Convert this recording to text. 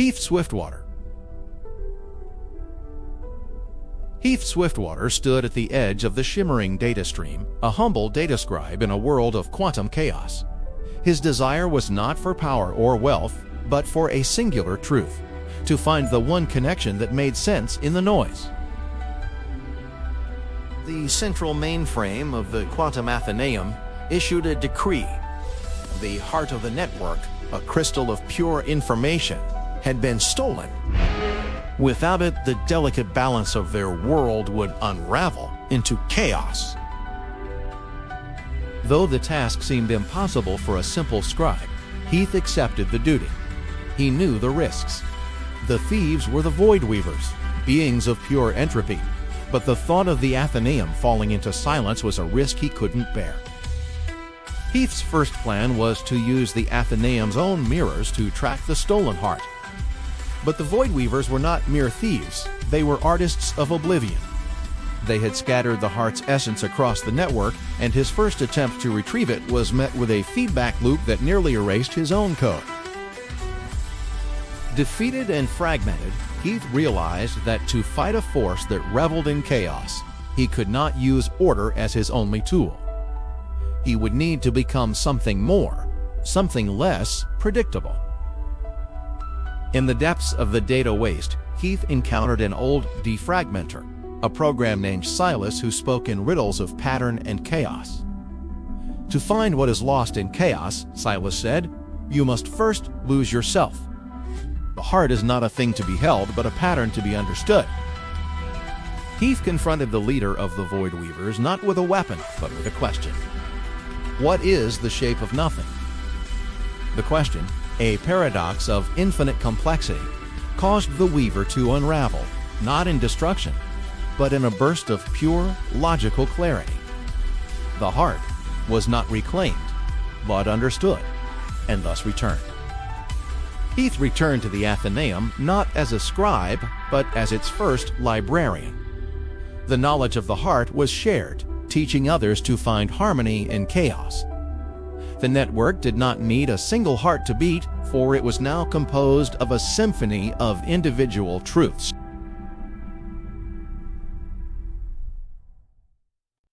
Heath Swiftwater. Heath Swiftwater stood at the edge of the shimmering data stream, a humble data scribe in a world of quantum chaos. His desire was not for power or wealth, but for a singular truth, to find the one connection that made sense in the noise. The central mainframe of the Quantum Athenaeum issued a decree. The heart of the network, a crystal of pure information, had been stolen. Without it, the delicate balance of their world would unravel into chaos. Though the task seemed impossible for a simple scribe, Heath accepted the duty. He knew the risks. The thieves were the Void Weavers, beings of pure entropy, but the thought of the Athenaeum falling into silence was a risk he couldn't bear. Heath's first plan was to use the Athenaeum's own mirrors to track the stolen heart. But the Void Weavers were not mere thieves, they were artists of oblivion. They had scattered the heart's essence across the network, and his first attempt to retrieve it was met with a feedback loop that nearly erased his own code. Defeated and fragmented, Heath realized that to fight a force that reveled in chaos, he could not use order as his only tool. He would need to become something more, something less predictable. In the depths of the data waste, Heath encountered an old defragmenter, a program named Silas who spoke in riddles of pattern and chaos. To find what is lost in chaos, Silas said, you must first lose yourself. The heart is not a thing to be held, but a pattern to be understood. Heath confronted the leader of the Void Weavers not with a weapon, but with a question. What is the shape of nothing? The question, a paradox of infinite complexity, caused the Weaver to unravel, not in destruction, but in a burst of pure, logical clarity. The heart was not reclaimed, but understood, and thus returned. Heath returned to the Athenaeum not as a scribe, but as its first librarian. The knowledge of the heart was shared, teaching others to find harmony in chaos. The network did not need a single heart to beat, for it was now composed of a symphony of individual truths.